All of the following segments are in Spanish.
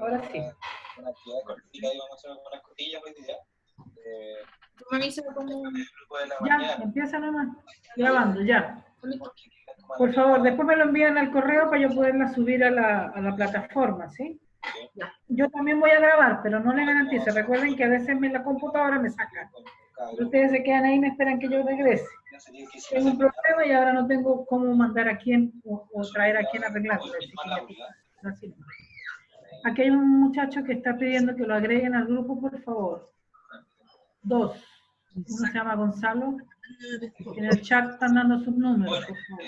Ahora sí. Una actividad cortita y vamos a hacer algunas cosillas hoy día. Tú me avisas como... Ya, empieza nomás. Grabando, ya. Por favor, después me lo envían al correo para yo poderla subir a la plataforma, ¿sí? Ya. Yo también voy a grabar, pero no le garantizo. Recuerden que a veces la computadora me saca. Pero ustedes se quedan ahí y me esperan que yo regrese. Tengo un problema y ahora no tengo cómo mandar a quién o traer a quién a arreglarlo. Así no. Aquí hay un muchacho que está pidiendo que lo agreguen al grupo, por favor. 2. Uno se llama Gonzalo. En el chat están dando sus números, por favor.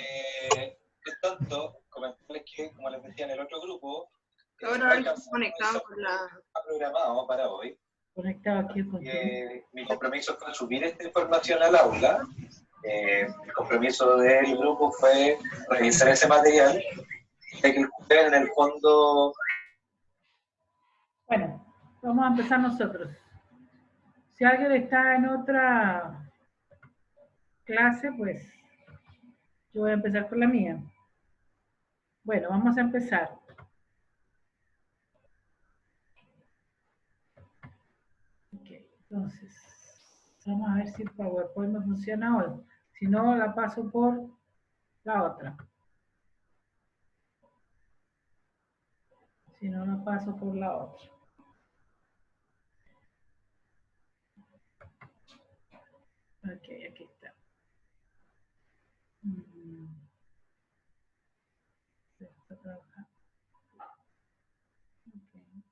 Es tanto, comentarles que, como les decía en el otro grupo, Ahora conectado con la... está programado para hoy. Conectado aquí con mi compromiso fue subir esta información al aula. El compromiso del grupo fue revisar ese material, de que ustedes en el fondo... Bueno, vamos a empezar nosotros. Si alguien está en otra clase, pues yo voy a empezar por la mía. Bueno, vamos a empezar. Ok, entonces, vamos a ver si el PowerPoint me funciona hoy. Si no, la paso por la otra. Si no, la paso por la otra. Ok, aquí está. Está trabajando. Okay.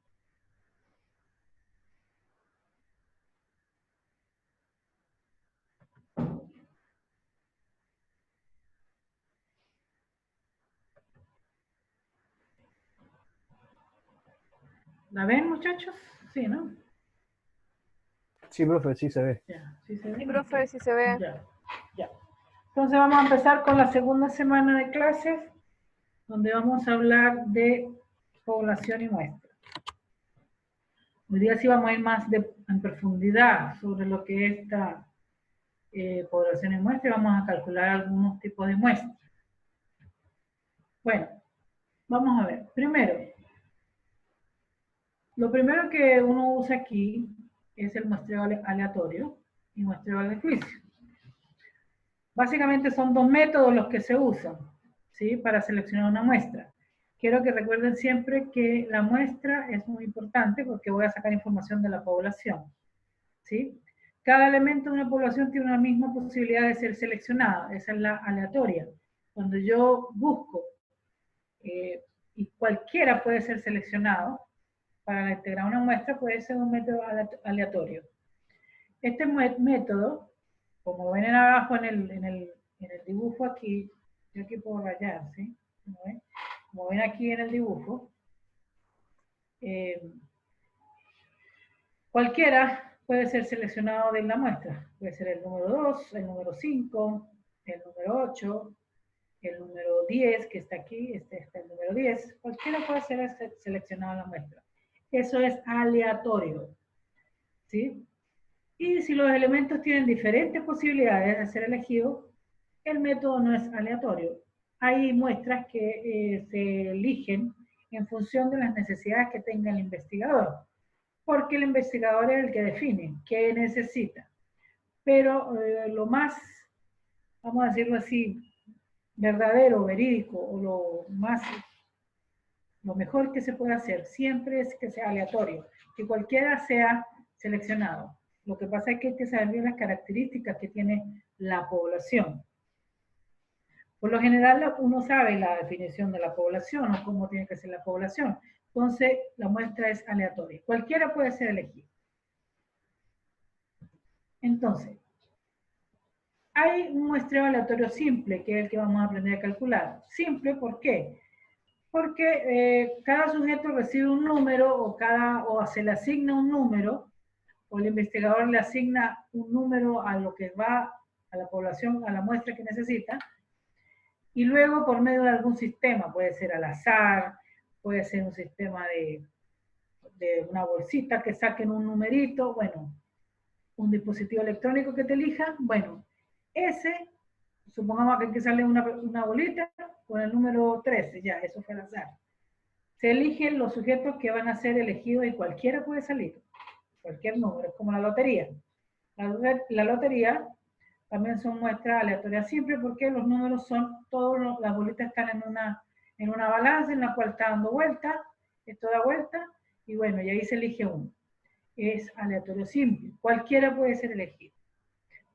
¿La ven, muchachos? Sí, ¿no? Sí, profe, sí se ve. Ya, ¿sí se ve? Sí, profe, sí se ve. Ya, ya. Entonces vamos a empezar con la segunda semana de clases, donde vamos a hablar de población y muestra. Hoy día sí vamos a ir más en profundidad sobre lo que es esta población y muestra, y vamos a calcular algunos tipos de muestras. Bueno, vamos a ver. Primero, lo primero que uno usa aquí es el muestreo aleatorio y muestreo de juicio. Básicamente son dos métodos los que se usan, ¿sí?, para seleccionar una muestra. Quiero que recuerden siempre que la muestra es muy importante porque voy a sacar información de la población, ¿sí? Cada elemento de una población tiene una misma posibilidad de ser seleccionada, esa es la aleatoria. Cuando yo busco, y cualquiera puede ser seleccionado, para integrar una muestra puede ser un método aleatorio. Este método, como ven abajo en el dibujo aquí, yo aquí puedo rayar, ¿sí? Como ven aquí en el dibujo, cualquiera puede ser seleccionado de la muestra. Puede ser el número 2, el número 5, el número 8, el número 10, que está aquí, este está el número 10. Cualquiera puede ser seleccionado en la muestra. Eso es aleatorio, ¿sí? Y si los elementos tienen diferentes posibilidades de ser elegidos, el método no es aleatorio. Hay muestras que se eligen en función de las necesidades que tenga el investigador, porque el investigador es el que define qué necesita. Pero lo más, vamos a decirlo así, verdadero, verídico, o lo mejor que se puede hacer siempre es que sea aleatorio, que cualquiera sea seleccionado. Lo que pasa es que hay que saber bien las características que tiene la población. Por lo general uno sabe la definición de la población o cómo tiene que ser la población. Entonces la muestra es aleatoria. Cualquiera puede ser elegido. Entonces, hay un muestreo aleatorio simple, que es el que vamos a aprender a calcular. Simple, ¿por qué? Porque cada sujeto recibe un número o se le asigna un número, o el investigador le asigna un número a lo que va a la población, a la muestra que necesita, y luego por medio de algún sistema, puede ser al azar, puede ser un sistema de una bolsita que saquen un numerito, bueno, un dispositivo electrónico que te elija, bueno, ese, supongamos que sale una bolita con el número 13, ya, eso fue al azar, Se eligen los sujetos que van a ser elegidos y cualquiera puede salir, cualquier número, es como la lotería. La lotería también son muestras aleatorias simples porque los números son, las bolitas están en una balanza en la cual está dando vuelta, esto da vuelta, y bueno, y ahí se elige uno. Es aleatorio simple, cualquiera puede ser elegido.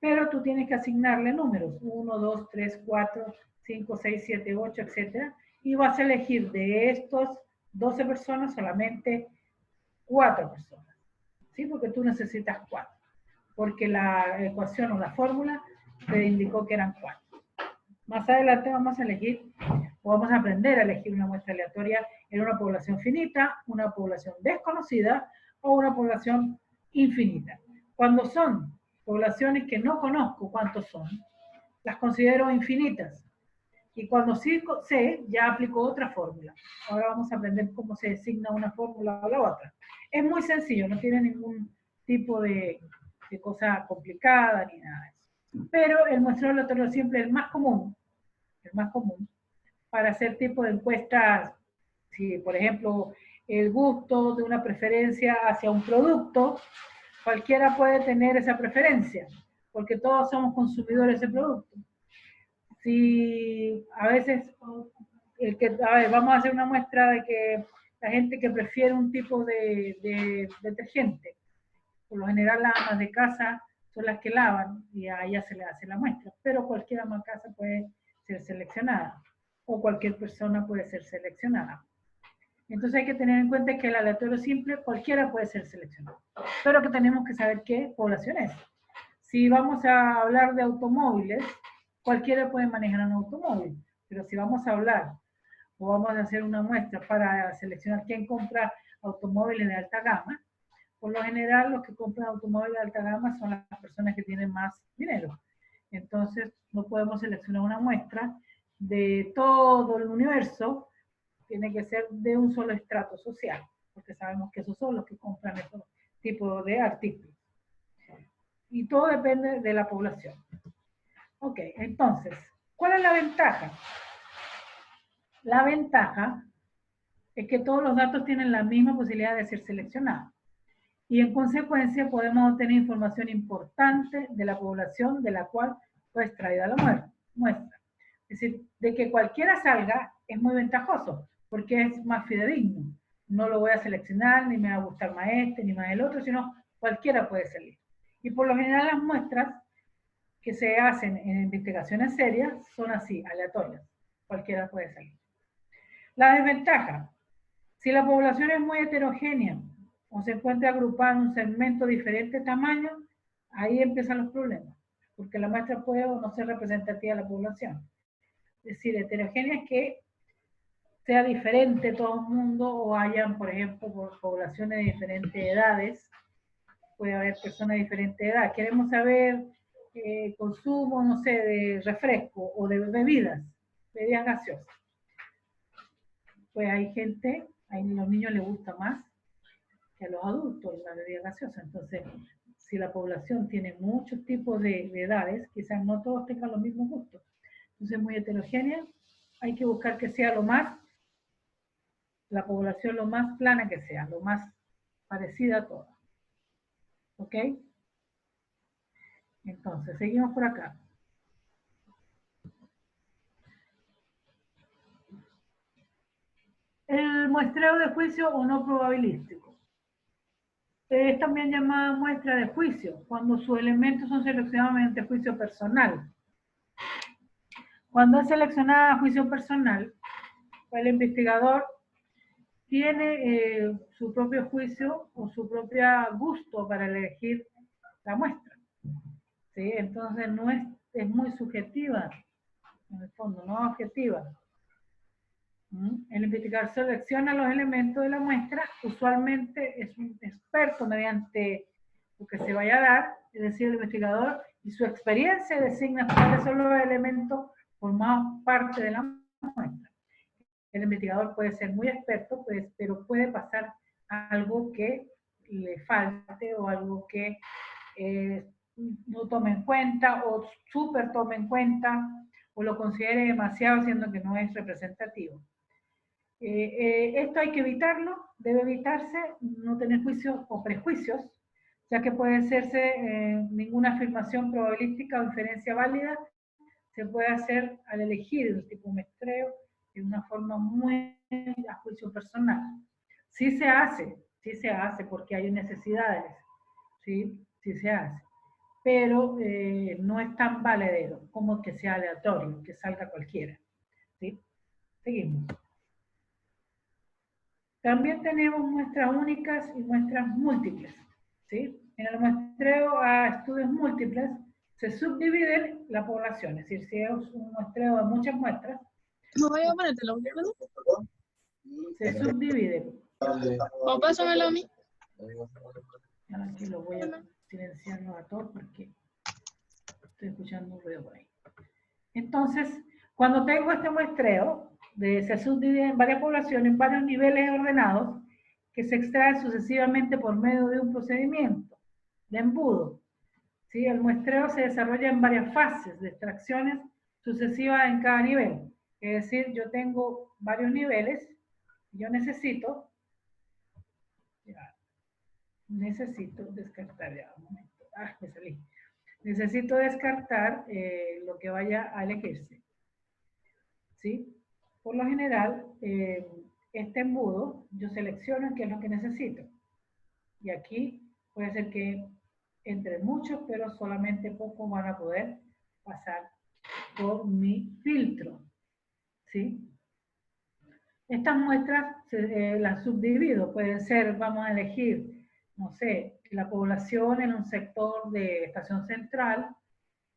Pero tú tienes que asignarle números, 1, 2, 3, 4, 5, 6, 7, 8, etc. Y vas a elegir de estos 12 personas solamente 4 personas. ¿Sí? Porque tú necesitas 4. Porque la ecuación o la fórmula te indicó que eran 4. Más adelante vamos a elegir, o vamos a aprender a elegir una muestra aleatoria en una población finita, una población desconocida o una población infinita. Cuando son poblaciones que no conozco cuántos son, las considero infinitas. Y cuando sí sé, ya aplico otra fórmula. Ahora vamos a aprender cómo se designa una fórmula o la otra. Es muy sencillo, no tiene ningún tipo de cosa complicada ni nada de eso. Pero el muestreo aleatorio siempre es el más común para hacer tipo de encuestas, si por ejemplo el gusto de una preferencia hacia un producto, cualquiera puede tener esa preferencia, porque todos somos consumidores de producto. Si a veces, vamos a hacer una muestra de que la gente que prefiere un tipo de detergente, por lo general las amas de casa son las que lavan y a ellas se le hace la muestra, pero cualquier ama de casa puede ser seleccionada o cualquier persona puede ser seleccionada. Entonces hay que tener en cuenta que el aleatorio simple cualquiera puede ser seleccionado, pero que tenemos que saber qué población es. Si vamos a hablar de automóviles, cualquiera puede manejar un automóvil, pero si vamos a hablar o vamos a hacer una muestra para seleccionar quién compra automóviles de alta gama, por lo general los que compran automóviles de alta gama son las personas que tienen más dinero. Entonces no podemos seleccionar una muestra de todo el universo, tiene que ser de un solo estrato social, porque sabemos que esos son los que compran estos tipos de artículos. Y todo depende de la población. Ok, entonces, ¿cuál es la ventaja? La ventaja es que todos los datos tienen la misma posibilidad de ser seleccionados. Y en consecuencia podemos obtener información importante de la población de la cual fue extraída la muestra. Es decir, de que cualquiera salga es muy ventajoso, porque es más fidedigno. No lo voy a seleccionar, ni me va a gustar más este, ni más el otro, sino cualquiera puede salir. Y por lo general las muestras que se hacen en investigaciones serias son así, aleatorias. Cualquiera puede salir. La desventaja. Si la población es muy heterogénea o se encuentra agrupada en un segmento de diferente tamaño, ahí empiezan los problemas, porque la muestra puede o no ser representativa de la población. Es decir, heterogénea es que sea diferente todo el mundo o hayan, por ejemplo, poblaciones de diferentes edades. Puede haber personas de diferente edad. Queremos saber consumo, no sé, de refresco o de bebidas gaseosas. Pues hay gente, a los niños les gusta más que a los adultos la bebida gaseosa. Entonces, si la población tiene muchos tipos de edades, quizás no todos tengan los mismos gustos. Entonces, es muy heterogénea. Hay que buscar que sea la población lo más plana que sea, lo más parecida a todas. ¿Ok? Entonces, seguimos por acá. El muestreo de juicio o no probabilístico. Es también llamada muestra de juicio, cuando sus elementos son seleccionados mediante juicio personal. Cuando es seleccionada a juicio personal, el investigador tiene su propio juicio o su propio gusto para elegir la muestra. ¿Sí? Entonces no es muy subjetiva, en el fondo, no objetiva. El investigador selecciona los elementos de la muestra, usualmente es un experto mediante lo que se vaya a dar, es decir, el investigador y su experiencia designa cuáles son los elementos formados parte de la muestra. El investigador puede ser muy experto, pues, pero puede pasar algo que le falte o algo que no tome en cuenta o súper tome en cuenta o lo considere demasiado siendo que no es representativo. Esto hay que evitarlo, debe evitarse, no tener juicios o prejuicios, ya que puede hacerse ninguna afirmación probabilística o inferencia válida se puede hacer al elegir el tipo de muestreo de una forma muy a juicio personal. Sí se hace porque hay necesidades, sí se hace, pero no es tan valedero como que sea aleatorio, que salga cualquiera. ¿Sí? Seguimos. También tenemos muestras únicas y muestras múltiples. ¿Sí? En el muestreo a estudios múltiples se subdivide la población, es decir, si es un muestreo de muchas muestras, se subdivide. Pásamelo a mí. Aquí lo voy a silenciarlo a todos porque estoy escuchando un ruido por ahí. Entonces, cuando tengo este muestreo, se subdivide en varias poblaciones, en varios niveles ordenados, que se extraen sucesivamente por medio de un procedimiento de embudo. ¿Sí? El muestreo se desarrolla en varias fases de extracciones sucesivas en cada nivel. Es decir, yo tengo varios niveles, yo necesito descartar, ya, un momento, me salí. Necesito descartar lo que vaya a elegirse. ¿Sí? Por lo general, este embudo, yo selecciono qué es lo que necesito. Y aquí puede ser que entre muchos, pero solamente pocos van a poder pasar por mi filtro. ¿Sí? Estas muestras las subdivido. Pueden ser, vamos a elegir, no sé, la población en un sector de estación central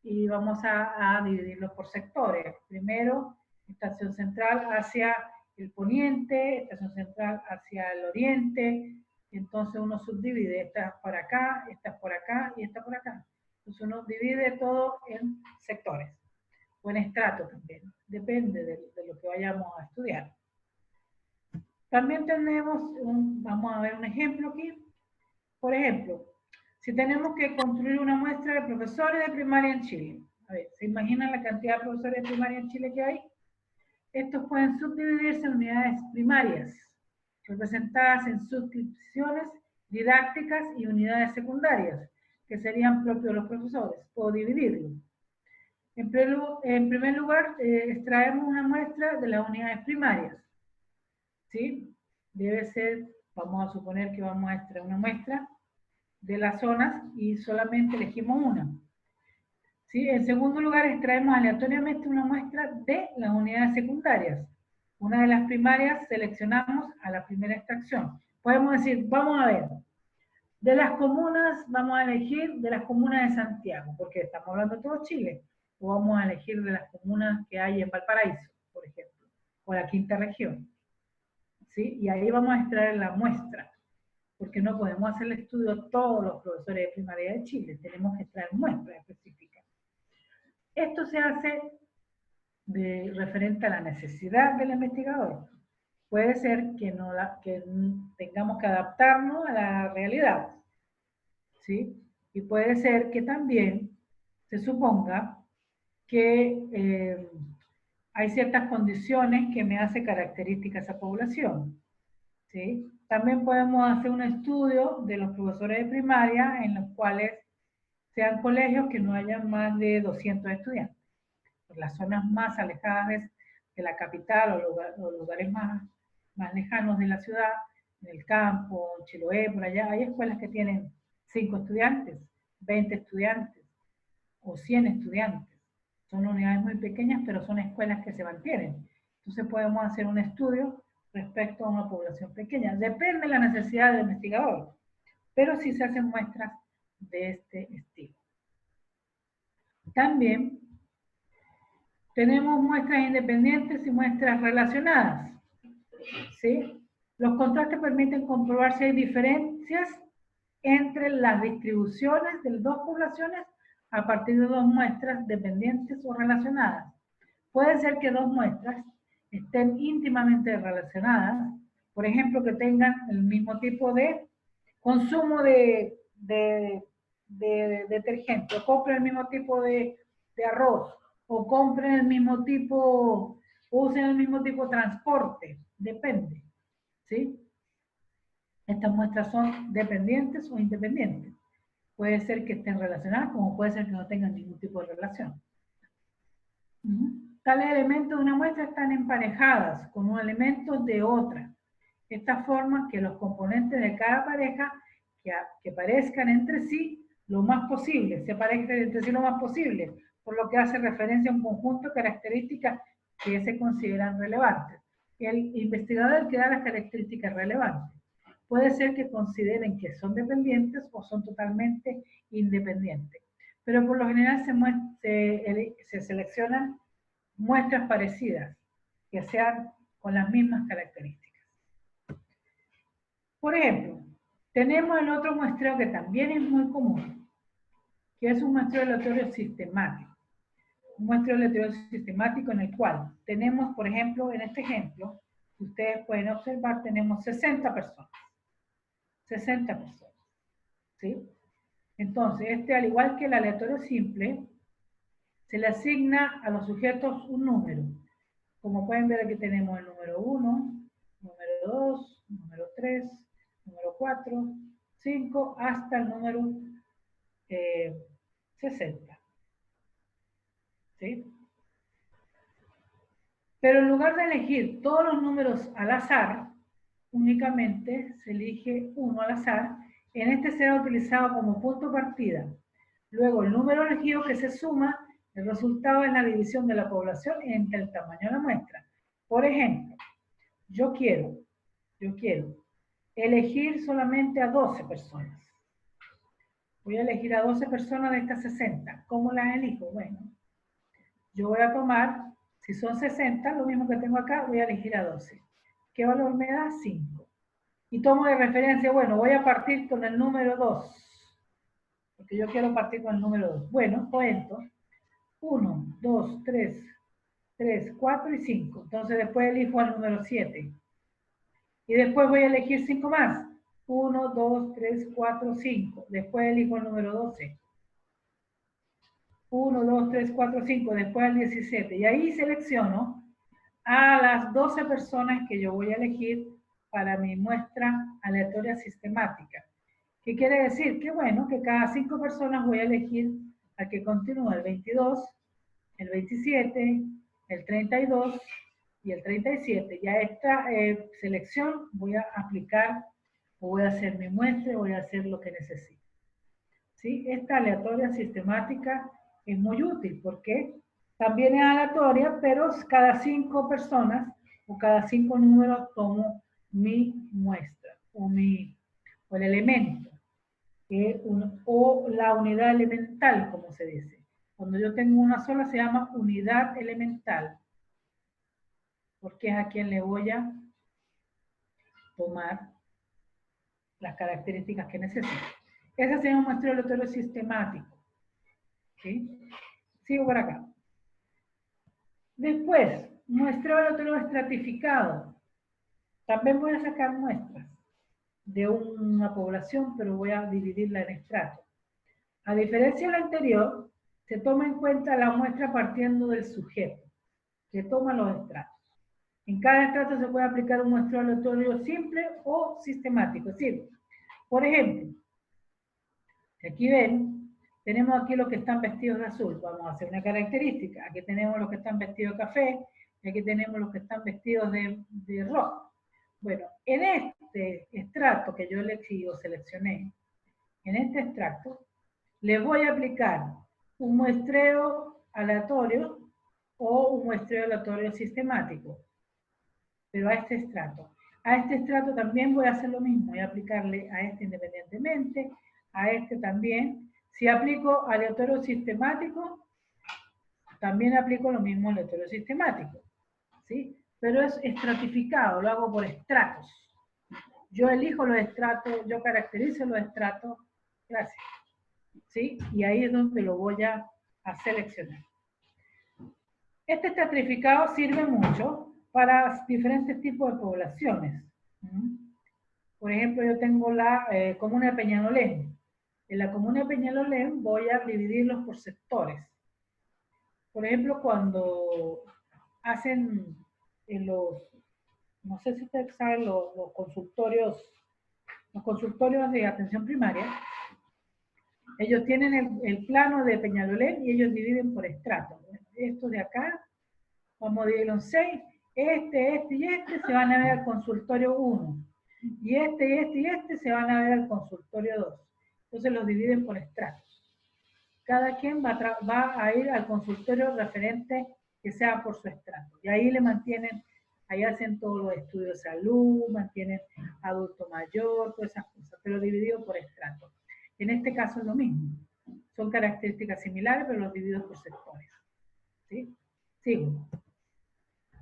y vamos a dividirlos por sectores. Primero, estación central hacia el poniente, estación central hacia el oriente. Entonces uno subdivide, esta por acá, esta por acá y esta por acá. Entonces uno divide todo en sectores o en estratos también. Depende de lo que vayamos a estudiar. También tenemos, vamos a ver un ejemplo aquí. Por ejemplo, si tenemos que construir una muestra de profesores de primaria en Chile. A ver, ¿se imaginan la cantidad de profesores de primaria en Chile que hay? Estos pueden subdividirse en unidades primarias, representadas en suscripciones didácticas y unidades secundarias, que serían propios de los profesores. Puedo dividirlos. En primer lugar, extraemos una muestra de las unidades primarias. ¿Sí? Debe ser, vamos a suponer que vamos a extraer una muestra de las zonas y solamente elegimos una. ¿Sí? En segundo lugar, extraemos aleatoriamente una muestra de las unidades secundarias. Una de las primarias seleccionamos a la primera extracción. Podemos decir, vamos a ver, de las comunas, vamos a elegir de las comunas de Santiago, porque estamos hablando de todo Chile, o vamos a elegir de las comunas que hay en Valparaíso, por ejemplo, o la quinta región. ¿Sí? Y ahí vamos a extraer la muestra, porque no podemos hacer el estudio a todos los profesores de primaria de Chile, tenemos que extraer muestras específicas. Esto se hace referente a la necesidad del investigador. Puede ser que tengamos que adaptarnos a la realidad, ¿sí? Y puede ser que también se suponga que hay ciertas condiciones que me hace característica esa población, ¿sí? También podemos hacer un estudio de los profesores de primaria en los cuales sean colegios que no hayan más de 200 estudiantes. En las zonas más alejadas de la capital o lugares más lejanos de la ciudad, en el campo, en Chiloé, por allá, hay escuelas que tienen 5 estudiantes, 20 estudiantes o 100 estudiantes. Son unidades muy pequeñas, pero son escuelas que se mantienen. Entonces podemos hacer un estudio respecto a una población pequeña. Depende de la necesidad del investigador, pero sí se hacen muestras de este estilo. También tenemos muestras independientes y muestras relacionadas. ¿Sí? Los contrastes permiten comprobar si hay diferencias entre las distribuciones de dos poblaciones a partir de dos muestras dependientes o relacionadas. Puede ser que dos muestras estén íntimamente relacionadas, por ejemplo, que tengan el mismo tipo de consumo de detergente, o compren el mismo tipo de arroz, o compren el mismo tipo usen el mismo tipo de transporte, depende, ¿sí? Estas muestras son dependientes o independientes. Puede ser que estén relacionadas, como puede ser que no tengan ningún tipo de relación. Tales elementos de una muestra están emparejadas con un elemento de otra. Esta forma que los componentes de cada pareja que parezcan entre sí lo más posible, se parezcan entre sí lo más posible, por lo que hace referencia a un conjunto de características que se consideran relevantes. El investigador que da las características relevantes. Puede ser que consideren que son dependientes o son totalmente independientes. Pero por lo general se seleccionan muestras parecidas, que sean con las mismas características. Por ejemplo, tenemos el otro muestreo que también es muy común, que es un muestreo aleatorio sistemático. Un muestreo aleatorio sistemático en el cual tenemos, por ejemplo, en este ejemplo, ustedes pueden observar, tenemos 60 personas. 60 personas. ¿Sí? Entonces, al igual que el aleatorio simple, se le asigna a los sujetos un número. Como pueden ver, aquí tenemos el número 1, número 2, número 3, número 4, 5, hasta el número 60. ¿Sí? Pero en lugar de elegir todos los números al azar, únicamente se elige uno al azar. En este será utilizado como punto de partida. Luego, el número elegido que se suma, el resultado es la división de la población entre el tamaño de la muestra. Por ejemplo, yo quiero elegir solamente a 12 personas. Voy a elegir a 12 personas de estas 60. ¿Cómo las elijo? Bueno, yo voy a tomar, si son 60, lo mismo que tengo acá, voy a elegir a 12. ¿Qué valor me da? 5. Y tomo de referencia, bueno, voy a partir con el número 2. Porque yo quiero partir con el número 2. Bueno, cuento. 1, 2, 3, 4 y 5. Entonces después elijo al número 7. Y después voy a elegir 5 más. 1, 2, 3, 4, 5. Después elijo el número 12. 1, 2, 3, 4, 5. Después el 17. Y ahí selecciono a las 12 personas que yo voy a elegir para mi muestra aleatoria sistemática. ¿Qué quiere decir? Que bueno, que cada 5 personas voy a elegir al que continúa el 22, el 27, el 32 y el 37. Y a esta selección voy a aplicar o voy a hacer mi muestra, voy a hacer lo que necesito. ¿Sí? Esta aleatoria sistemática es muy útil porque también es aleatoria, pero cada 5 personas o cada 5 números tomo mi muestra o el elemento o la unidad elemental, como se dice. Cuando yo tengo una sola se llama unidad elemental, porque es a quien le voy a tomar las características que necesito. Ese sería un muestreo aleatorio sistemático. ¿Sí? Sigo por acá. Después, muestreo aleatorio estratificado. También voy a sacar muestras de una población, pero voy a dividirla en estratos. A diferencia del anterior, se toma en cuenta la muestra partiendo del sujeto, que toma los estratos. En cada estrato se puede aplicar un muestreo aleatorio simple o sistemático. Es decir, por ejemplo, aquí ven, tenemos aquí los que están vestidos de azul. Vamos a hacer una característica. Aquí tenemos los que están vestidos de café y aquí tenemos los que están vestidos de rojo. Bueno, en este estrato que yo elegí o seleccioné, en este extracto, les voy a aplicar un muestreo aleatorio o un muestreo aleatorio sistemático, pero a este estrato. A este estrato también voy a hacer lo mismo, voy a aplicarle a este independientemente, a este también. Si aplico aleatorio sistemático, también aplico lo mismo aleatorio sistemático, ¿sí? Pero es estratificado, lo hago por estratos. Yo elijo los estratos, yo caracterizo los estratos, gracias. ¿Sí? Y ahí es donde lo voy a seleccionar. Este estratificado sirve mucho para diferentes tipos de poblaciones. Por ejemplo, yo tengo la comuna de Peñalolén. En la comuna de Peñalolén voy a dividirlos por sectores. Por ejemplo, cuando hacen en los, no sé si ustedes saben, los consultorios de atención primaria, ellos tienen el plano de Peñalolén y ellos dividen por estratos. Esto de acá, vamos a dividirlo en 6, este y este se van a ver al consultorio 1, y este se van a ver al consultorio 2. Entonces los dividen por estratos. Cada quien va a ir al consultorio referente que sea por su estrato. Y ahí le mantienen, ahí hacen todos los estudios de salud, mantienen adulto mayor, todas esas cosas, pero dividido por estrato. En este caso es lo mismo. Son características similares, pero los divididos por sectores. ¿Sí? Sigo.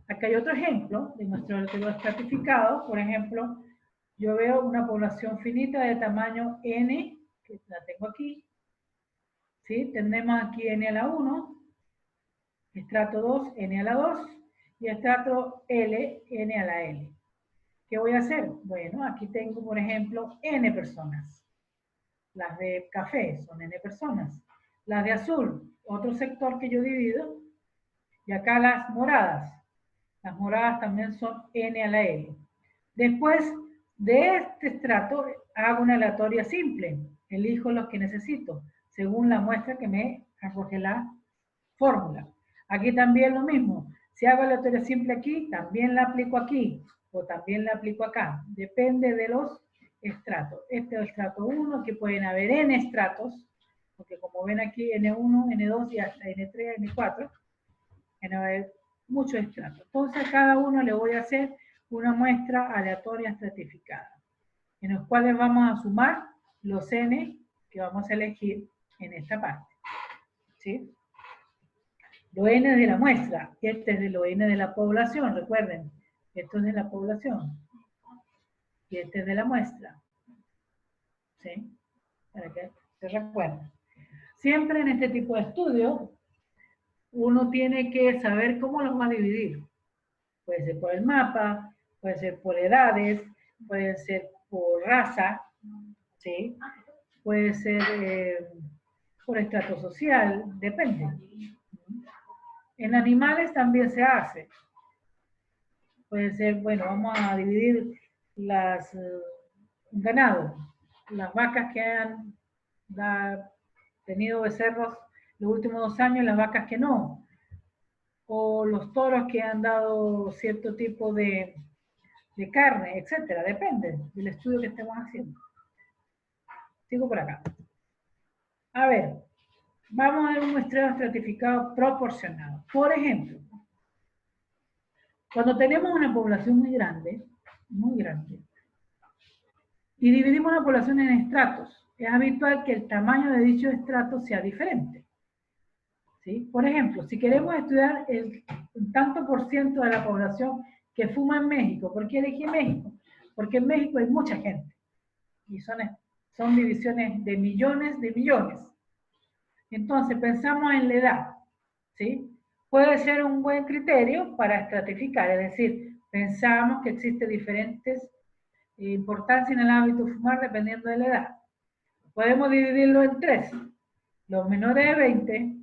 Acá hay otro ejemplo de nuestro estratificado. Por ejemplo, yo veo una población finita de tamaño N, que la tengo aquí. ¿Sí? Tenemos aquí N a la 1, estrato 2, N a la 2, y estrato L, N a la L. ¿Qué voy a hacer? Bueno, aquí tengo, por ejemplo, N personas. Las de café son N personas. Las de azul, otro sector que yo divido. Y acá las moradas. Las moradas también son N a la L. Después de este estrato, hago una aleatoria simple. Elijo los que necesito, según la muestra que me arroje la fórmula. Aquí también lo mismo. Si hago aleatoria simple aquí, también la aplico aquí, o también la aplico acá. Depende de los estratos. Este es el estrato 1, que pueden haber N estratos, porque como ven aquí, N1, N2 y hasta N3, N4, van a haber muchos estratos. Entonces a cada uno le voy a hacer una muestra aleatoria estratificada, en los cuales vamos a sumar los N que vamos a elegir en esta parte. ¿Sí? Lo N de la muestra, y este es de lo N de la población, recuerden, esto es de la población, y este es de la muestra. ¿Sí? Para que se recuerden. Siempre en este tipo de estudio, uno tiene que saber cómo los va a dividir. Puede ser por el mapa, puede ser por edades, puede ser por raza, ¿sí? Puede ser por estrato social, depende. En animales también se hace. Puede ser, bueno, vamos a dividir las ganado, las vacas que han tenido becerros los últimos 2 años, las vacas que no, o los toros que han dado cierto tipo de carne, etcétera, depende del estudio que estemos haciendo. Sigo por acá. A ver, vamos a ver un muestreo estratificado proporcionado. Por ejemplo, cuando tenemos una población muy grande, y dividimos la población en estratos, es habitual que el tamaño de dicho estrato sea diferente. ¿Sí? Por ejemplo, si queremos estudiar el tanto por ciento de la población que fuma en México, ¿por qué elegí México? Porque en México hay mucha gente, y son divisiones de millones. Entonces, pensamos en la edad, ¿sí? Puede ser un buen criterio para estratificar, es decir, pensamos que existe diferentes importancia en el hábito de fumar dependiendo de la edad. Podemos dividirlo en 3. Los menores de 20,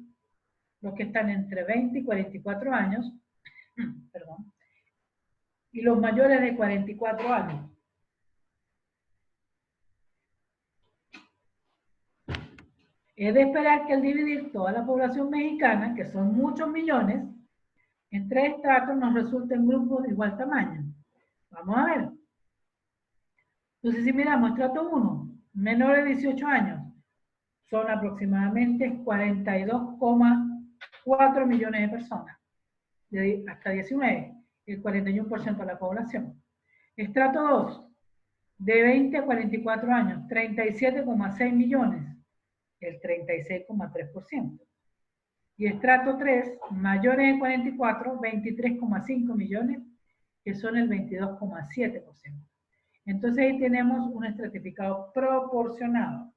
los que están entre 20 y 44 años, perdón, y los mayores de 44 años. Es de esperar que al dividir toda la población mexicana, que son muchos millones, en 3 estratos nos resulten grupos de igual tamaño. Vamos a ver. Entonces, si miramos estrato 1, menores de 18 años, son aproximadamente 42,4 millones de personas, hasta 19, el 41% de la población. Estrato 2, de 20 a 44 años, 37,6 millones, el 36,3%. Y estrato 3, mayores de 44, 23,5 millones, que son el 22,7%. Entonces ahí tenemos un estratificado proporcionado,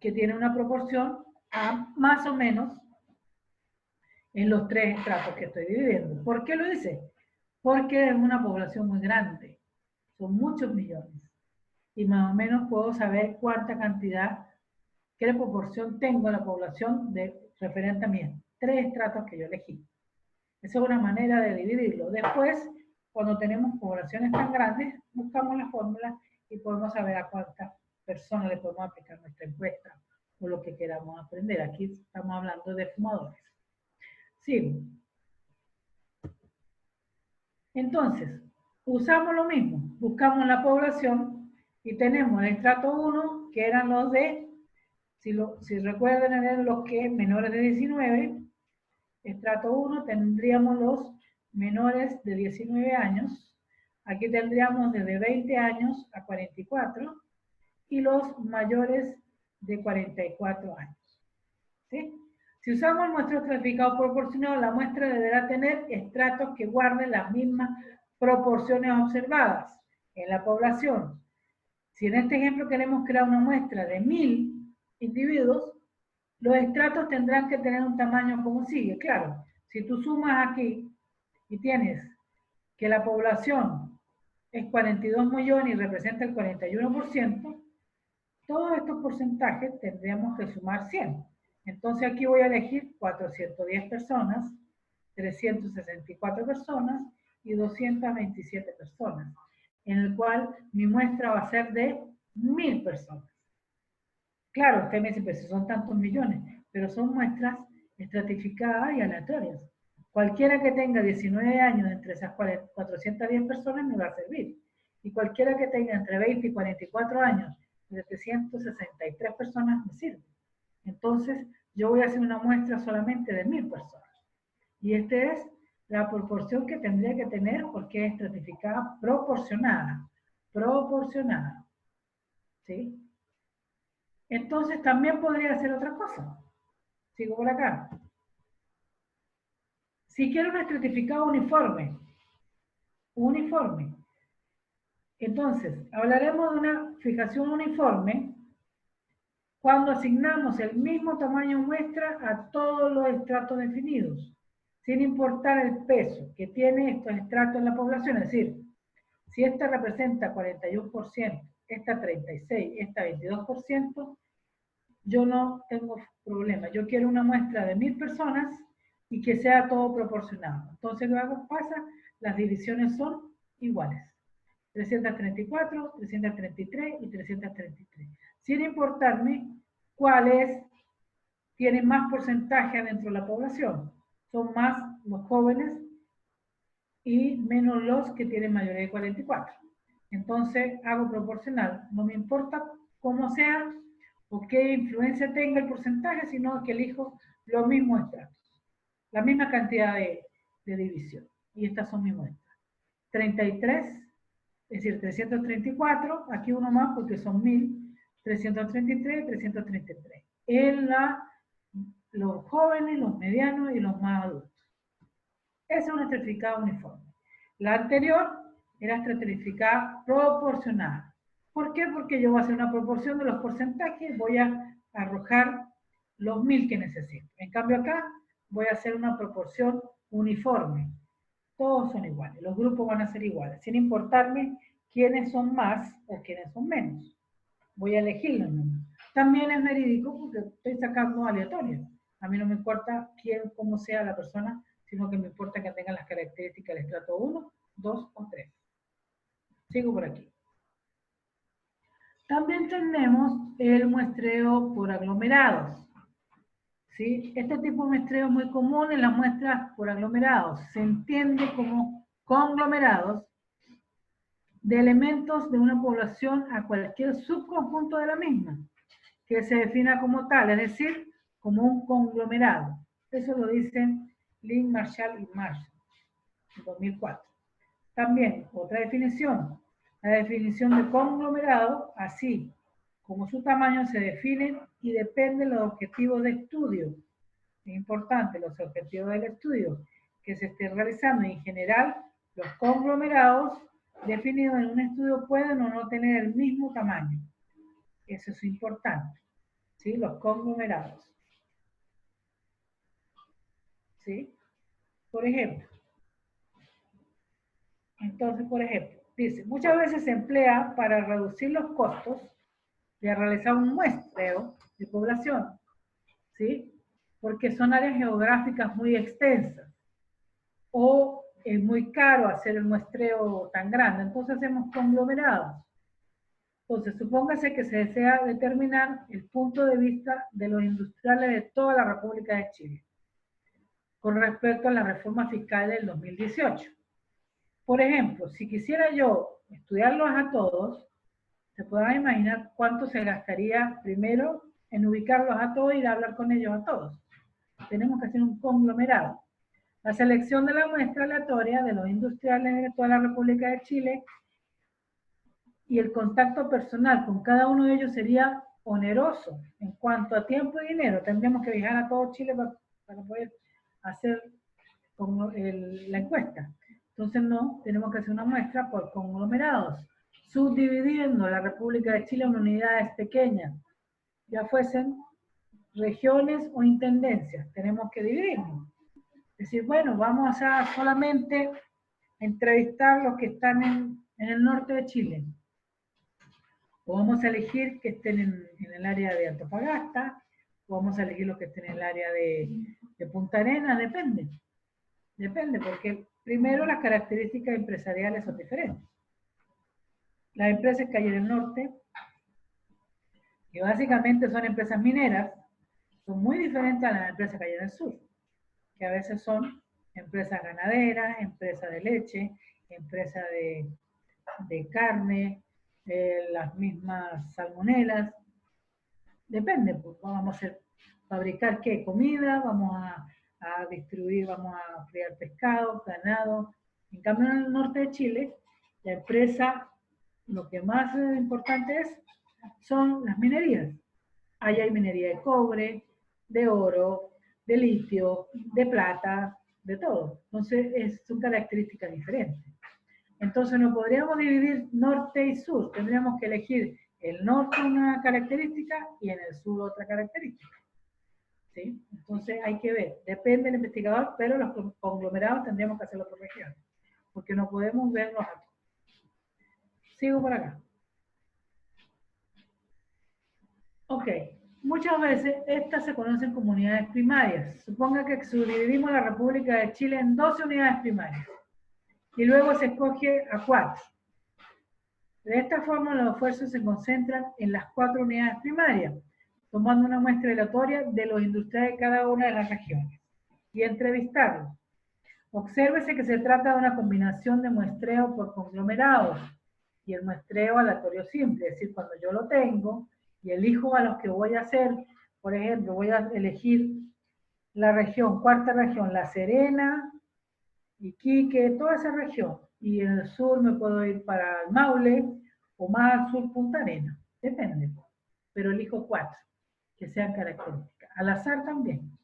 que tiene una proporción a más o menos en los 3 estratos que estoy dividiendo. ¿Por qué lo hice? Porque es una población muy grande, son muchos millones, y más o menos puedo saber cuánta cantidad, qué proporción tengo en la población referente a mis 3 estratos que yo elegí. Esa es una manera de dividirlo. Después, cuando tenemos poblaciones tan grandes, buscamos la fórmula y podemos saber a cuántas personas le podemos aplicar nuestra encuesta o lo que queramos aprender. Aquí estamos hablando de fumadores. Sigo. Entonces, usamos lo mismo. Buscamos la población y tenemos el estrato 1, que eran los de, si recuerdan, eran los que menores de 19. Estrato 1 tendríamos los menores de 19 años. Aquí tendríamos desde 20 años a 44 y los mayores de 44 años. ¿Sí? Si usamos nuestro estratificado proporcional, la muestra deberá tener estratos que guarden las mismas proporciones observadas en la población. Si en este ejemplo queremos crear una muestra de 1000 individuos, los estratos tendrán que tener un tamaño como sigue. Claro, si tú sumas aquí y tienes que la población es 42 millones y representa el 41%, todos estos porcentajes tendríamos que sumar 100. Entonces aquí voy a elegir 410 personas, 364 personas y 227 personas, en el cual mi muestra va a ser de 1000 personas. Claro, usted me dice, pero si son tantos millones, pero son muestras estratificadas y aleatorias. Cualquiera que tenga 19 años entre esas 410 personas me va a servir. Y cualquiera que tenga entre 20 y 44 años, 763 personas me sirve. Entonces, yo voy a hacer una muestra solamente de 1000 personas. Y esta es la proporción que tendría que tener porque es estratificada proporcionada. Proporcionada. ¿Sí? Entonces, también podría hacer otra cosa. Sigo por acá. Si quiero un estratificado uniforme. Entonces, hablaremos de una fijación uniforme cuando asignamos el mismo tamaño muestra a todos los estratos definidos, sin importar el peso que tiene estos estratos en la población. Es decir, si esta representa 41%, esta 36%, esta 22%, yo no tengo problema. Yo quiero una muestra de 1000 personas y que sea todo proporcionado. Entonces, luego pasa, las divisiones son iguales. 334, 333 y 333. Sin importarme cuáles tienen más porcentaje dentro de la población. Son más los jóvenes y menos los que tienen mayoría de 44. Entonces, hago proporcional. No me importa cómo sea o qué influencia tenga el porcentaje, sino que elijo los mismos estratos. La misma cantidad de división. Y estas son mis muestras. 33, es decir, 334, aquí uno más porque son 1000, 333, 333. En los jóvenes, los medianos y los más adultos. Ese es un estratificado uniforme. La anterior era estratificada proporcional. ¿Por qué? Porque yo voy a hacer una proporción de los porcentajes, voy a arrojar los 1000 que necesito. En cambio acá voy a hacer una proporción uniforme. Todos son iguales, los grupos van a ser iguales, sin importarme quiénes son más o quiénes son menos. Voy a elegir los números. También es verídico porque estoy sacando aleatorio. A mí no me importa quién, cómo sea la persona, sino que me importa que tengan las características del estrato 1, 2 o 3. Sigo por aquí. También tenemos el muestreo por aglomerados. ¿Sí? Este tipo de muestreo es muy común en las muestras por aglomerados. Se entiende como conglomerados de elementos de una población a cualquier subconjunto de la misma, que se defina como tal, es decir, como un conglomerado. Eso lo dicen Lynn, Marshall y Marshall, en 2004. También, otra definición, la definición de conglomerado, así como su tamaño se definen y dependen los objetivos de estudio. Es importante, los objetivos del estudio que se estén realizando. En general, los conglomerados definidos en un estudio pueden o no tener el mismo tamaño. Eso es importante. ¿Sí? Los conglomerados. ¿Sí? Por ejemplo. Entonces, por ejemplo, dice, muchas veces se emplea para reducir los costos de realizar un muestreo de población. ¿Sí? Porque son áreas geográficas muy extensas. o es muy caro hacer el muestreo tan grande, entonces hacemos conglomerados. Entonces, supóngase que se desea determinar el punto de vista de los industriales de toda la República de Chile con respecto a la reforma fiscal del 2018. Por ejemplo, si quisiera yo estudiarlos a todos, se puedan imaginar cuánto se gastaría primero en ubicarlos a todos y ir a hablar con ellos a todos. Tenemos que hacer un conglomerado. La selección de la muestra aleatoria de los industriales de toda la República de Chile y el contacto personal con cada uno de ellos sería oneroso en cuanto a tiempo y dinero. Tendríamos que viajar a todo Chile para poder hacer la encuesta. Entonces no, tenemos que hacer una muestra por conglomerados, subdividiendo la República de Chile en unidades pequeñas, ya fuesen regiones o intendencias. Tenemos que dividirnos. Es decir, bueno, vamos a solamente entrevistar los que están en el norte de Chile. O vamos a elegir que estén en el área de Antofagasta, o vamos a elegir los que estén en el área de Punta Arenas, depende. Depende, porque primero las características empresariales son diferentes. Las empresas que hay en el norte, que básicamente son empresas mineras, son muy diferentes a las empresas que hay en el sur, que a veces son empresas ganaderas, empresas de leche, empresas de carne, las mismas salmonelas. Depende, pues vamos a fabricar qué, comida, vamos a distribuir, vamos a criar pescado, ganado. En cambio, en el norte de Chile, la empresa, lo que más importante son las minerías. Allá hay minería de cobre, de oro, de litio, de plata, de todo. Entonces, son características diferentes. Entonces, no podríamos dividir norte y sur. Tendríamos que elegir el norte una característica y en el sur otra característica. ¿Sí? Entonces, hay que ver. Depende del investigador, pero los conglomerados tendríamos que hacerlo por región, porque no podemos verlos aquí. Sigo por acá. Ok. Muchas veces estas se conocen como unidades primarias. Suponga que subdividimos la República de Chile en 12 unidades primarias y luego se escoge a 4. De esta forma, los esfuerzos se concentran en las 4 unidades primarias, tomando una muestra aleatoria de los industriales de cada una de las regiones y entrevistarlos. Obsérvese que se trata de una combinación de muestreo por conglomerados y el muestreo aleatorio simple, es decir, cuando yo lo tengo y elijo a los que voy a hacer, por ejemplo, voy a elegir la región, cuarta región, La Serena, Iquique, toda esa región, y en el sur me puedo ir para el Maule o más al sur Punta Arenas, depende, pero elijo 4 que sean características. Al azar también,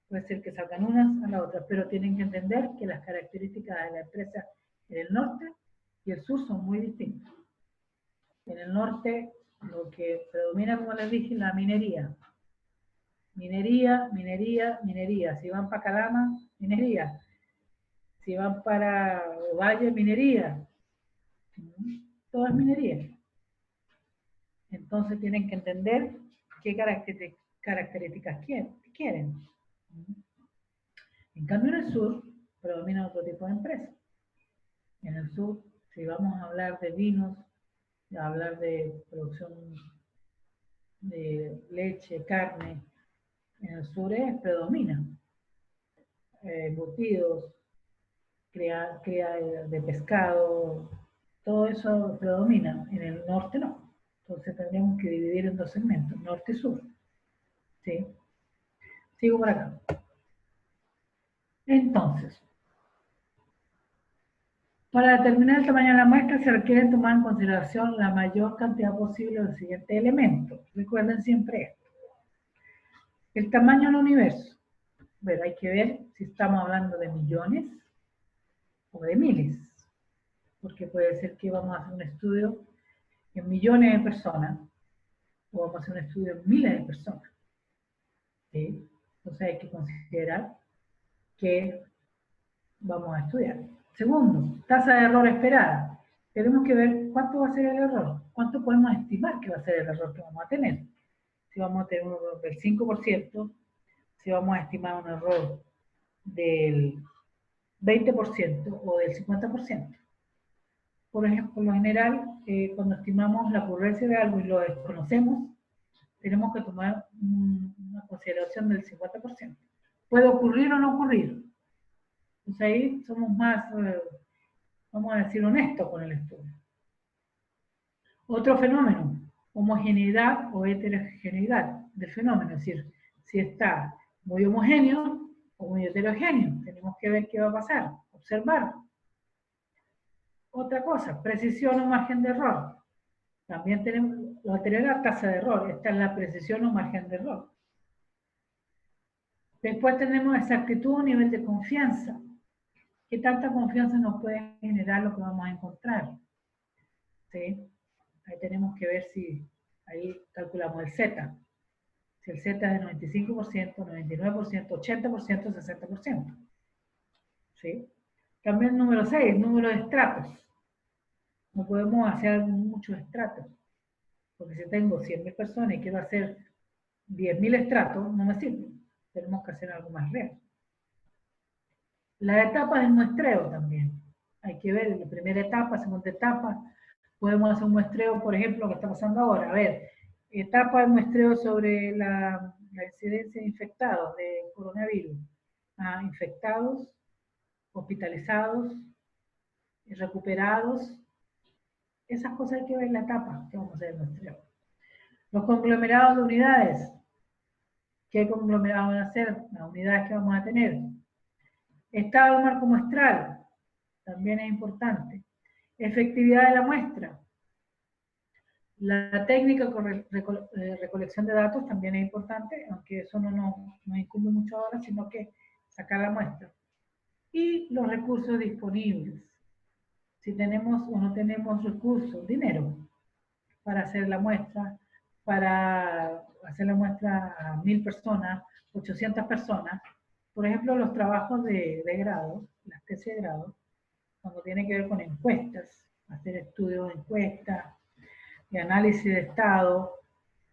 puede ser que salgan unas a la otra, pero tienen que entender que las características de la empresa en el norte y el sur son muy distintas. En el norte, lo que predomina, como les dije, la minería. Minería, minería, minería. Si van para Calama, minería. Si van para Valle, minería. Todo es minería. Entonces tienen que entender qué características quieren. En cambio, en el sur predomina otro tipo de empresas. En el sur, si vamos a hablar de vinos, a hablar de producción de leche, carne, en el sur predomina. Embutidos, cría de pescado, todo eso predomina. En el norte no. Entonces tendríamos que dividir en 2 segmentos, norte y sur. ¿Sí? Sigo por acá. Entonces, para determinar el tamaño de la muestra se requiere tomar en consideración la mayor cantidad posible de los siguientes elementos. Recuerden siempre esto. El tamaño del universo. Bueno, hay que ver si estamos hablando de millones o de miles, porque puede ser que vamos a hacer un estudio en millones de personas o vamos a hacer un estudio en miles de personas. ¿Sí? Entonces hay que considerar que vamos a estudiar. Segundo, tasa de error esperada. Tenemos que ver cuánto va a ser el error, cuánto podemos estimar que va a ser el error que vamos a tener. Si vamos a tener un error del 5%, si vamos a estimar un error del 20% o del 50%. Por ejemplo, por lo general, cuando estimamos la ocurrencia de algo y lo desconocemos, tenemos que tomar una consideración del 50%. ¿Puede ocurrir o no ocurrir? Pues ahí somos más, vamos a decir, honestos con el estudio. Otro fenómeno, homogeneidad o heterogeneidad del fenómeno, es decir, si está muy homogéneo o muy heterogéneo. Tenemos que ver qué va a pasar, observar. Otra cosa, precisión o margen de error. También tenemos la tasa de error, esta es la precisión o margen de error. Después tenemos exactitud o nivel de confianza. ¿Qué tanta confianza nos puede generar lo que vamos a encontrar? ¿Sí? Ahí tenemos que ver si, ahí calculamos el Z. Si el Z es de 95%, 99%, 80%, 60%. ¿Sí? También número 6, número de estratos. No podemos hacer muchos estratos. Porque si tengo 100.000 personas y quiero hacer 10.000 estratos, no me sirve. Tenemos que hacer algo más real. La etapa del muestreo también. Hay que ver la primera etapa, segunda etapa. Podemos hacer un muestreo, por ejemplo, lo que está pasando ahora. A ver, etapa de muestreo sobre la incidencia de infectados de coronavirus. Infectados, hospitalizados, recuperados. Esas cosas hay que ver en la etapa que vamos a hacer el muestreo. Los conglomerados de unidades. ¿Qué conglomerados van a ser? Las unidades que vamos a tener. Estado del marco muestral. También es importante. Efectividad de la muestra. La técnica de recolección de datos también es importante, aunque eso no nos incumbe mucho ahora, sino que sacar la muestra. Y los recursos disponibles. Si tenemos o no tenemos recursos, dinero, para hacer la muestra, para hacer la muestra a 1.000 personas, 800 personas. Por ejemplo, los trabajos de grado, las tesis de grado, cuando tiene que ver con encuestas, hacer estudios de encuestas, de análisis de estado.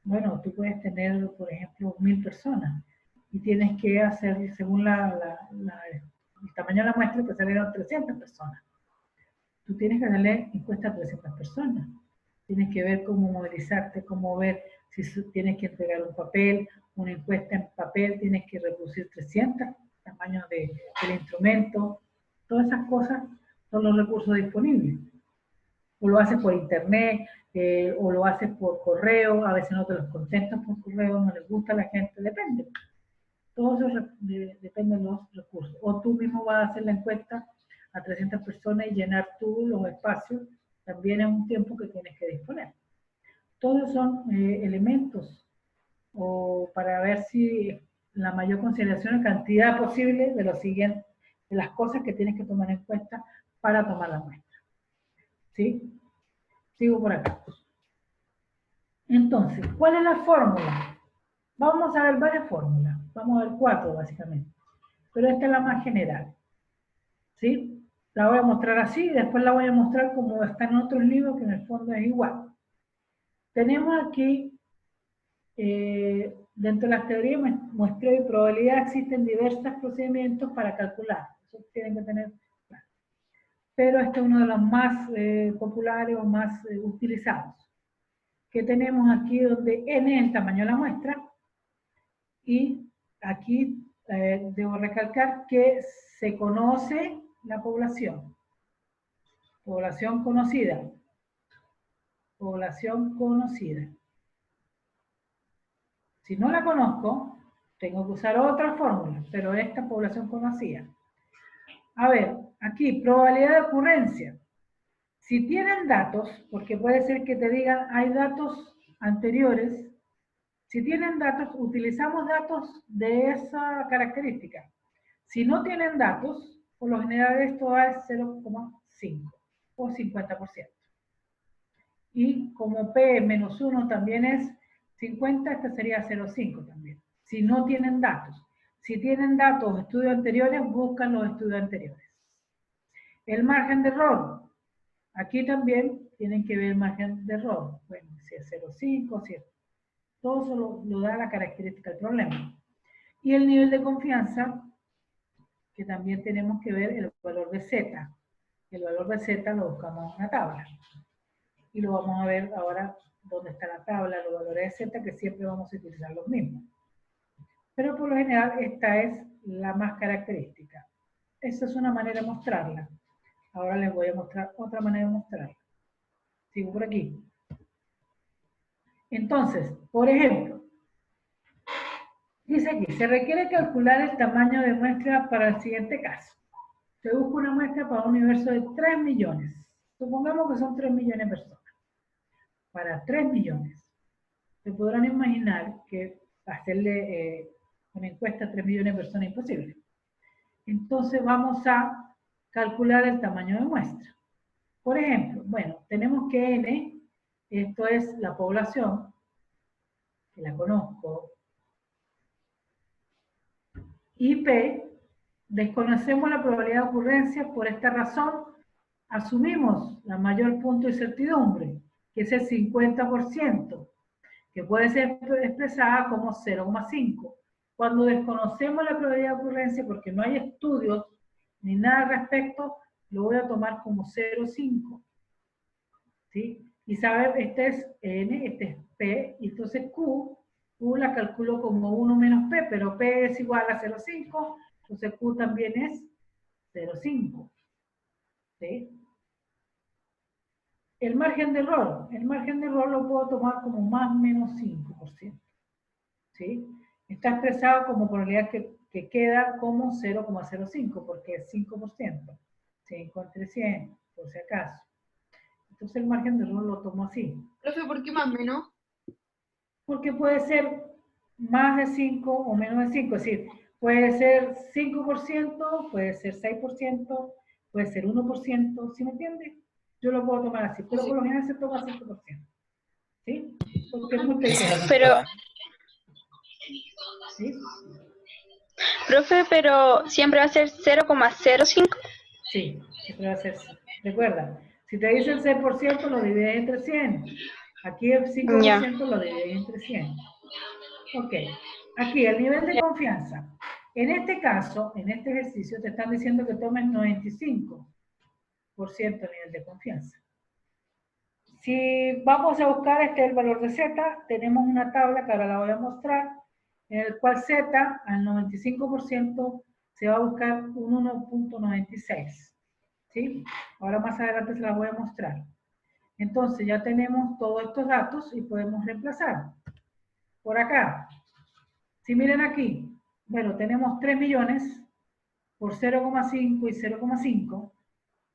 Bueno, tú puedes tener, por ejemplo, 1.000 personas y tienes que hacer, según el tamaño de la muestra, te salieron 300 personas. Tú tienes que darle encuesta a 300 personas. Tienes que ver cómo movilizarte, cómo ver si tienes que entregar un papel, una encuesta en papel, tienes que reproducir 300 tamaños del instrumento. Todas esas cosas son los recursos disponibles. O lo haces por internet, o lo haces por correo, a veces no te los contestan por correo, no les gusta a la gente, depende. Todo eso depende de los recursos. O tú mismo vas a hacer la encuesta a 300 personas y llenar tú los espacios, también es un tiempo que tienes que disponer. Todos son elementos o para ver si la mayor consideración y cantidad posible de lo siguiente, de las cosas que tienes que tomar en cuenta para tomar la muestra. ¿Sí? Sigo por acá. Entonces, ¿cuál es la fórmula? Vamos a ver varias fórmulas. Vamos a ver 4 básicamente. Pero esta es la más general. ¿Sí? La voy a mostrar así y después la voy a mostrar como está en otros libros que en el fondo es igual. Tenemos aquí, dentro de las teorías de muestreo y probabilidad existen diversos procedimientos para calcular. Eso tienen que tener claro. Pero este es uno de los más populares o más utilizados. Que tenemos aquí donde n es el tamaño de la muestra y aquí debo recalcar que se conoce la población. Población conocida. Población conocida. Si no la conozco, tengo que usar otra fórmula, pero esta población conocida. A ver, aquí, probabilidad de ocurrencia. Si tienen datos, porque puede ser que te digan, hay datos anteriores, si tienen datos, utilizamos datos de esa característica. Si no tienen datos, por lo general esto es 0,5 o 50%. Y como P menos 1 también es 50, esta sería 0,5 también. Si no tienen datos. Si tienen datos o estudios anteriores, buscan los estudios anteriores. El margen de error. Aquí también tienen que ver el margen de error. Bueno, si es 0,5, si es... Todo eso lo da la característica del problema. Y el nivel de confianza, que también tenemos que ver el valor de Z. El valor de Z lo buscamos en una tabla. Y lo vamos a ver ahora dónde está la tabla, los valores de Z, que siempre vamos a utilizar los mismos. Pero por lo general esta es la más característica. Esa es una manera de mostrarla. Ahora les voy a mostrar otra manera de mostrarla. Sigo por aquí. Entonces, por ejemplo, dice aquí, se requiere calcular el tamaño de muestra para el siguiente caso. Se busca una muestra para un universo de 3 millones. Supongamos que son 3 millones de personas. Para 3 millones. Se podrán imaginar que hacerle una encuesta a 3 millones de personas es imposible. Entonces vamos a calcular el tamaño de muestra. Por ejemplo, bueno, tenemos que N, esto es la población, que la conozco, y P, desconocemos la probabilidad de ocurrencia, por esta razón asumimos la mayor punto de incertidumbre, que es el 50%, que puede ser expresada como 0,5. Cuando desconocemos la probabilidad de ocurrencia, porque no hay estudios ni nada al respecto, lo voy a tomar como 0,5. ¿Sí? Y saber, este es N, este es P, y entonces Q la calculo como 1 menos P, pero P es igual a 0,5, entonces Q también es 0,5. ¿Sí? El margen de error lo puedo tomar como más o menos 5%. ¿Sí? Está expresado como probabilidad que queda como 0,05, porque es 5%. 5 entre 100, por si acaso. Entonces el margen de error lo tomo así. Profe, ¿por qué más o menos? Porque puede ser más de 5 o menos de 5. Es decir, puede ser 5%, puede ser 6%, puede ser 1%. ¿Sí me entiende? Yo lo puedo tomar así, pero por lo general se toma 5%. ¿Sí? Porque es muy pequeño. Pero, ¿Sí? profe, pero siempre va a ser 0,05. Sí, siempre va a ser. Recuerda, si te dice el 6%, lo divides entre 100. Aquí el 5% lo divides entre 100. Ok. Aquí, el nivel de confianza. En este caso, en este ejercicio, te están diciendo que tomes 95% nivel de confianza. Si vamos a buscar el valor de Z, tenemos una tabla que ahora la voy a mostrar, en el cual Z al 95% se va a buscar un 1.96. ¿Sí? Ahora más adelante se la voy a mostrar. Entonces ya tenemos todos estos datos y podemos reemplazar. Por acá, si miren aquí, bueno, tenemos 3 millones por 0,5 y 0,5.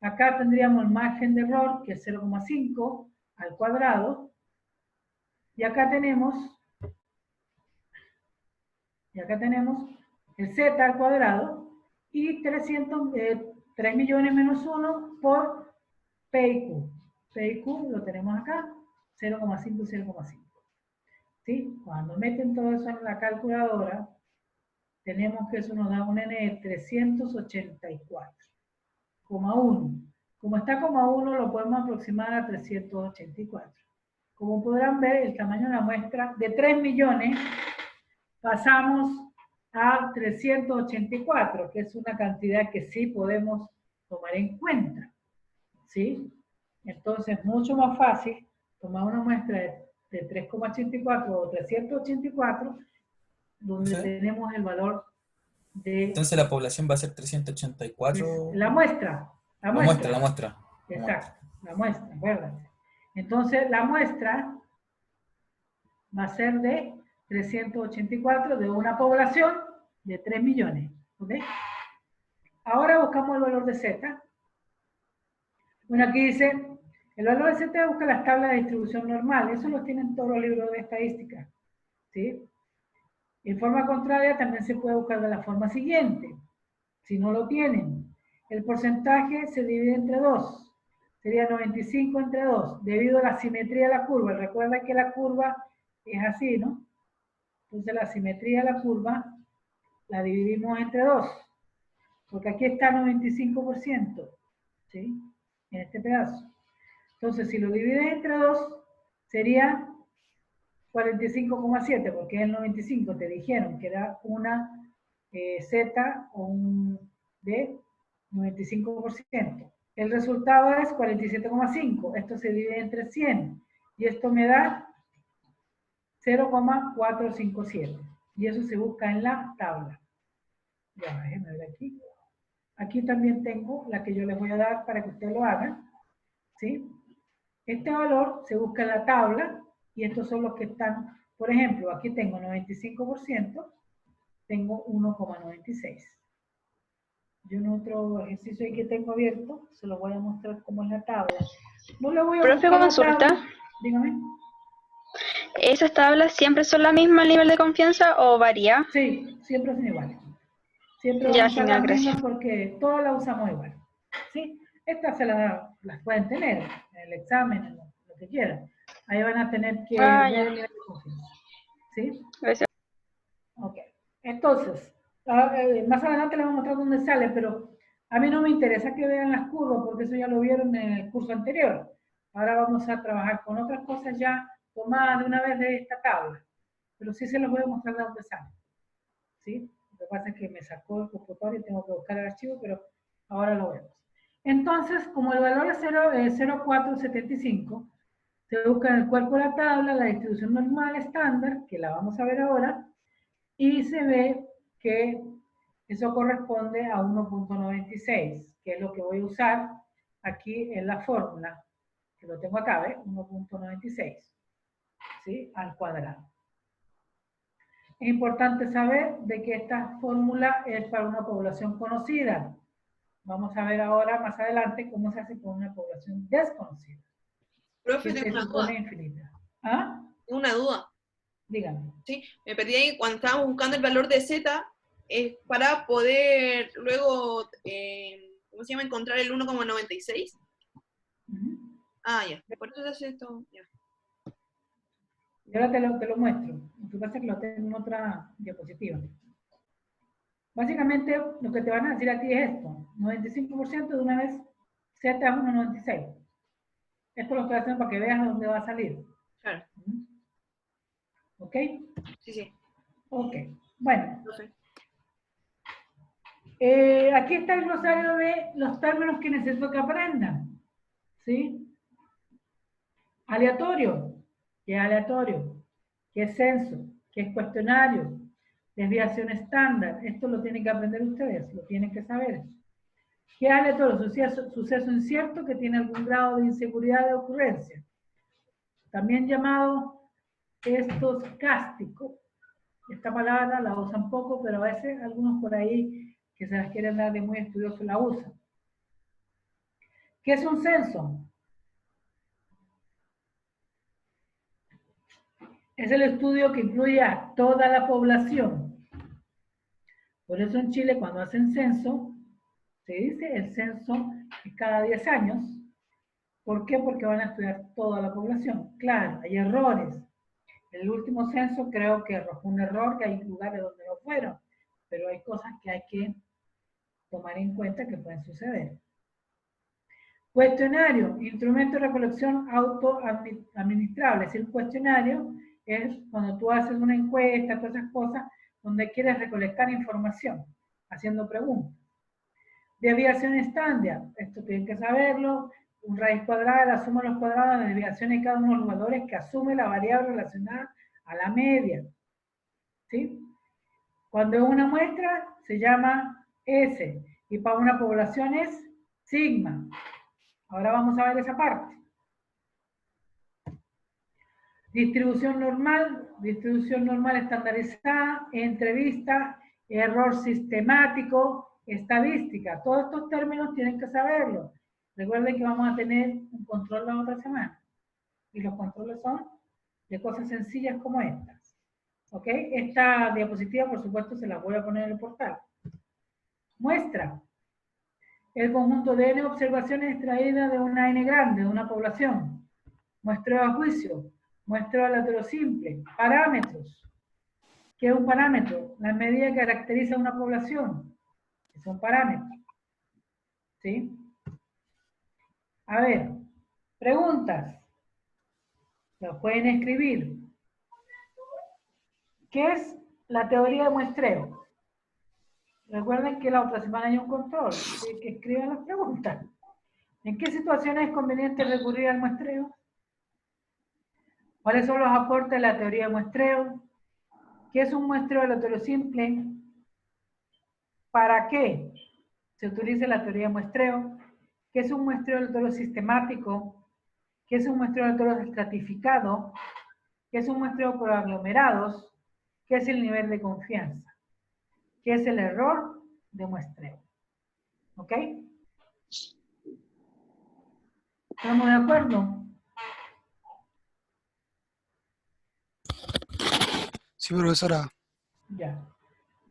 Acá tendríamos el margen de error, que es 0,5 al cuadrado. Y acá tenemos el Z al cuadrado y 3 millones menos 1 por P y Q. P y Q lo tenemos acá, 0,5 y 0,5. ¿Sí? Cuando meten todo eso en la calculadora, tenemos que eso nos da un N de 384,1. Como está como 1, lo podemos aproximar a 384. Como podrán ver, el tamaño de la muestra de 3 millones pasamos a 384, que es una cantidad que sí podemos tomar en cuenta. ¿Sí? Entonces, mucho más fácil tomar una muestra de 3,84 o 384, donde tenemos el valor de... Entonces la población va a ser 384. La muestra. La muestra. Exacto, la muestra, acuérdate. Entonces, la muestra va a ser de 384 de una población de 3 millones. ¿Ok? Ahora buscamos el valor de Z. Bueno, aquí dice, el valor de Z busca las tablas de distribución normal. Eso lo tienen todos los libros de estadística. ¿Sí? En forma contraria también se puede buscar de la forma siguiente. Si no lo tienen, el porcentaje se divide entre 2. Sería 95 entre 2, debido a la simetría de la curva. Recuerda que la curva es así, ¿no? Entonces la simetría de la curva la dividimos entre 2. Porque aquí está 95%. ¿Sí? En este pedazo. Entonces, si lo divides entre 2, sería 45,7, porque es el 95. Te dijeron que era una Z o un de 95%. El resultado es 47,5. Esto se divide entre 100. Y esto me da 0,457. Y eso se busca en la tabla. Ya, déjenme ver aquí. Aquí también tengo la que yo les voy a dar para que ustedes lo hagan. ¿Sí? Este valor se busca en la tabla y estos son los que están, por ejemplo, aquí tengo 95%, tengo 1,96. Yo en otro ejercicio que tengo abierto, se lo voy a mostrar como en la tabla. No le voy a Profe, buscar la consulta. tabla. Dígame. ¿Esas tablas siempre son la misma al nivel de confianza o varía? Sí, siempre son iguales. Siempre van Ya, a usar genial, las mismas gracias. porque todas las usamos igual. ¿Sí? Estas las pueden tener en el examen, en lo que quieran. Ahí van a tener que Ah, ver ya. el nivel de confianza. ¿Sí? Gracias. Ok. Entonces, más adelante les voy a mostrar dónde sale, pero a mí no me interesa que vean las curvas porque eso ya lo vieron en el curso anterior. Ahora vamos a trabajar con otras cosas ya tomadas de una vez de esta tabla. Pero sí se los voy a mostrar de dónde sale. ¿Sí? Lo que pasa es que me sacó el computador y tengo que buscar el archivo, pero ahora lo vemos. Entonces, como el valor es 0,475, se busca en el cuerpo de la tabla la distribución normal estándar, que la vamos a ver ahora, y se ve que eso corresponde a 1,96, que es lo que voy a usar aquí en la fórmula, que lo tengo acá, ¿ves? 1,96, ¿sí? Al cuadrado. Es importante saber de que esta fórmula es para una población conocida. Vamos a ver ahora, más adelante, cómo se hace con una población desconocida, Profe, que tengo se una supone duda. infinita. ¿Ah? Una duda. Dígame. ¿Sí? Me perdí ahí cuando estábamos buscando el valor de Z para poder luego, ¿cómo se llama? Encontrar el 1,96. Ah, ya. Por eso se hace esto. Ya. Y ahora te lo muestro. Lo que pasa es que lo tengo en otra diapositiva. Básicamente, lo que te van a decir a ti es esto. 95% de una vez Z es 1,96. Esto lo estoy haciendo para que veas dónde va a salir. Claro. ¿Ok? Sí, sí. Ok. Bueno. Profe. Aquí está el glosario de los términos que necesito que aprendan. ¿Sí? Aleatorio. ¿Qué es aleatorio? ¿Qué es censo? ¿Qué es cuestionario? Desviación estándar. Esto lo tienen que aprender ustedes, lo tienen que saber. ¿Qué es aleatorio? Suceso incierto que tiene algún grado de inseguridad de ocurrencia. También llamado estocástico. Esta palabra la usan poco, pero a veces algunos por ahí que se las quieren dar de muy estudiosos la usan. ¿Qué es un censo? Es el estudio que incluye a toda la población. Por eso en Chile cuando hacen censo, se dice el censo es cada 10 años. ¿Por qué? Porque van a estudiar toda la población. Claro, hay errores. El último censo creo que arrojó un error, que hay lugares donde no fueron, pero hay cosas que hay que tomar en cuenta que pueden suceder. Cuestionario, instrumento de recolección autoadministrable. Es decir, un cuestionario es cuando tú haces una encuesta, todas esas cosas, donde quieres recolectar información, haciendo preguntas. Desviación estándar, esto tienen que saberlo. Un raíz cuadrada, la suma de los cuadrados de desviación de cada uno de los valores que asume la variable relacionada a la media. ¿Sí? Cuando es una muestra, se llama S, y para una población es sigma. Ahora vamos a ver esa parte. Distribución normal estandarizada, entrevista, error sistemático, estadística. Todos estos términos tienen que saberlo. Recuerden que vamos a tener un control la otra semana. Y los controles son de cosas sencillas como estas. ¿Ok? Esta diapositiva, por supuesto, se la voy a poner en el portal. Muestra. El conjunto de n observaciones extraídas de una n grande, de una población. Muestreo a juicio. Muestreo aleatorio simple. Parámetros. ¿Qué es un parámetro? La medida que caracteriza a una población. Es un parámetro. ¿Sí? A ver, preguntas. Lo pueden escribir. ¿Qué es la teoría de muestreo? Recuerden que la otra semana hay un control, así que escriban las preguntas. ¿En qué situaciones es conveniente recurrir al muestreo? ¿Cuáles son los aportes de la teoría de muestreo? ¿Qué es un muestreo aleatorio simple? ¿Para qué se utiliza la teoría de muestreo? ¿Qué es un muestreo aleatorio sistemático? ¿Qué es un muestreo aleatorio estratificado? ¿Qué es un muestreo por aglomerados? ¿Qué es el nivel de confianza? ¿Qué es el error de muestreo? ¿Ok? ¿Estamos de acuerdo? Sí, profesora. Ya.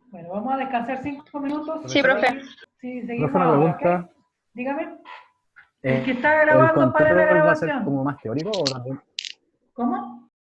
Bueno, vamos a descansar 5 minutos. Sí, profe. Sí, seguimos Profe, una ahora, pregunta. ¿ok? Dígame. El que está ¿El grabando, para la control va a ser grabación. como más teórico o también? ¿Cómo?